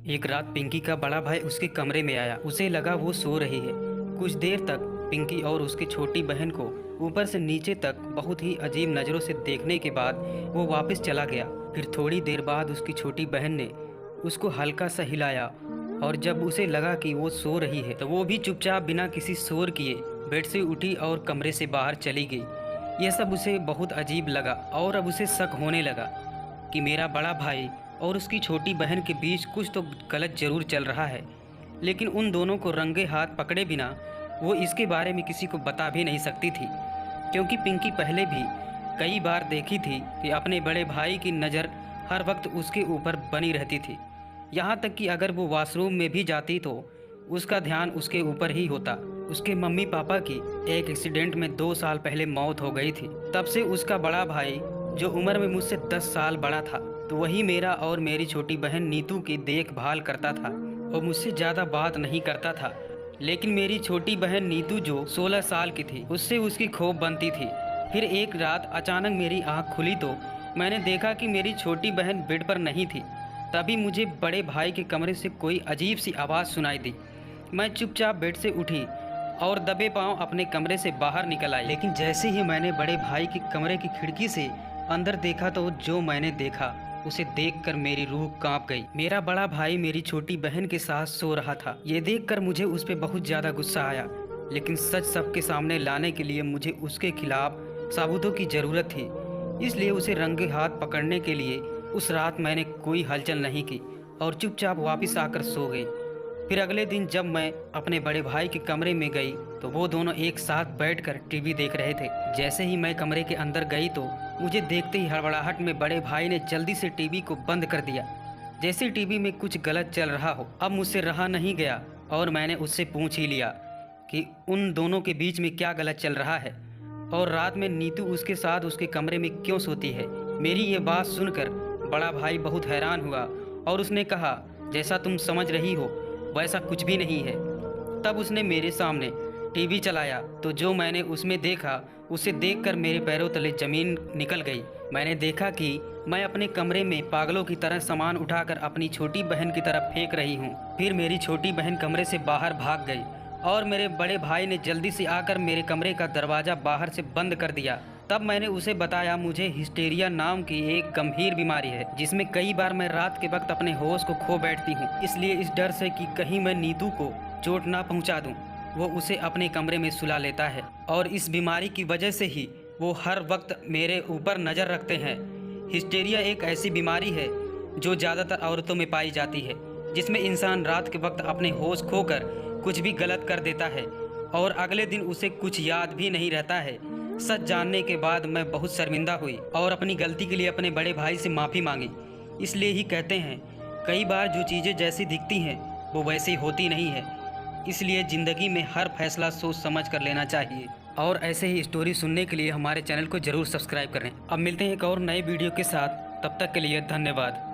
एक रात पिंकी का बड़ा भाई उसके कमरे में आया। उसे लगा वो सो रही है। कुछ देर तक पिंकी और उसकी छोटी बहन को ऊपर से नीचे तक बहुत ही अजीब नज़रों से देखने के बाद वो वापस चला गया। फिर थोड़ी देर बाद उसकी छोटी बहन ने उसको हल्का सा हिलाया और जब उसे लगा कि वो सो रही है तो वो भी चुपचाप बिना किसी शोर किए बेड से उठी और कमरे से बाहर चली गई। यह सब उसे बहुत अजीब लगा और अब उसे शक होने लगा कि मेरा बड़ा भाई और उसकी छोटी बहन के बीच कुछ तो गलत ज़रूर चल रहा है। लेकिन उन दोनों को रंगे हाथ पकड़े बिना वो इसके बारे में किसी को बता भी नहीं सकती थी, क्योंकि पिंकी पहले भी कई बार देखी थी कि अपने बड़े भाई की नज़र हर वक्त उसके ऊपर बनी रहती थी। यहाँ तक कि अगर वो वॉशरूम में भी जाती तो उसका ध्यान उसके ऊपर ही होता। उसके मम्मी पापा की एक एक्सीडेंट में 2 साल पहले मौत हो गई थी। तब से उसका बड़ा भाई जो उम्र में मुझसे 10 साल बड़ा था, तो वही मेरा और मेरी छोटी बहन नीतू की देखभाल करता था और मुझसे ज़्यादा बात नहीं करता था। लेकिन मेरी छोटी बहन नीतू जो 16 साल की थी, उससे उसकी खूब बनती थी। फिर एक रात अचानक मेरी आँख खुली तो मैंने देखा कि मेरी छोटी बहन बेड पर नहीं थी। तभी मुझे बड़े भाई के कमरे से कोई अजीब सी आवाज़ सुनाई दी। मैं चुपचाप बेड से उठी और दबे पांव अपने कमरे से बाहर निकल आई। लेकिन जैसे ही मैंने बड़े भाई के कमरे की खिड़की से अंदर देखा तो जो मैंने देखा उसे देखकर मेरी रूह कांप गई। मेरा बड़ा भाई मेरी छोटी बहन के साथ सो रहा था। ये देखकर मुझे उस पर बहुत ज़्यादा गुस्सा आया, लेकिन सच सबके सामने लाने के लिए मुझे उसके खिलाफ सबूतों की ज़रूरत थी। इसलिए उसे रंगे हाथ पकड़ने के लिए उस रात मैंने कोई हलचल नहीं की और चुपचाप वापस आकर सो गई। फिर अगले दिन जब मैं अपने बड़े भाई के कमरे में गई तो वो दोनों एक साथ बैठकर टीवी देख रहे थे। जैसे ही मैं कमरे के अंदर गई तो मुझे देखते ही हड़बड़ाहट में बड़े भाई ने जल्दी से टीवी को बंद कर दिया, जैसे टीवी में कुछ गलत चल रहा हो। अब मुझसे रहा नहीं गया और मैंने उससे पूछ ही लिया कि उन दोनों के बीच में क्या गलत चल रहा है और रात में नीतू उसके साथ उसके कमरे में क्यों सोती है। मेरी ये बात सुनकर बड़ा भाई बहुत हैरान हुआ और उसने कहा, जैसा तुम समझ रही हो वैसा कुछ भी नहीं है। तब उसने मेरे सामने टीवी चलाया तो जो मैंने उसमें देखा उसे देखकर मेरे पैरों तले ज़मीन निकल गई। मैंने देखा कि मैं अपने कमरे में पागलों की तरह सामान उठाकर अपनी छोटी बहन की तरफ फेंक रही हूँ। फिर मेरी छोटी बहन कमरे से बाहर भाग गई और मेरे बड़े भाई ने जल्दी से आकर मेरे कमरे का दरवाज़ा बाहर से बंद कर दिया। तब मैंने उसे बताया मुझे हिस्टेरिया नाम की एक गंभीर बीमारी है, जिसमें कई बार मैं रात के वक्त अपने होश को खो बैठती हूँ। इसलिए इस डर से कि कहीं मैं नीतू को चोट ना पहुँचा दूँ, वो उसे अपने कमरे में सुला लेता है और इस बीमारी की वजह से ही वो हर वक्त मेरे ऊपर नज़र रखते हैं। हिस्टेरिया एक ऐसी बीमारी है जो ज़्यादातर औरतों में पाई जाती है, जिसमें इंसान रात के वक्त अपने होश खोकर कुछ भी गलत कर देता है और अगले दिन उसे कुछ याद भी नहीं रहता है। सच जानने के बाद मैं बहुत शर्मिंदा हुई और अपनी गलती के लिए अपने बड़े भाई से माफ़ी मांगी। इसलिए ही कहते हैं कई बार जो चीज़ें जैसी दिखती हैं वो वैसी होती नहीं है। इसलिए ज़िंदगी में हर फैसला सोच समझ कर लेना चाहिए। और ऐसे ही स्टोरी सुनने के लिए हमारे चैनल को ज़रूर सब्सक्राइब करें। अब मिलते हैं एक और नए वीडियो के साथ, तब तक के लिए धन्यवाद।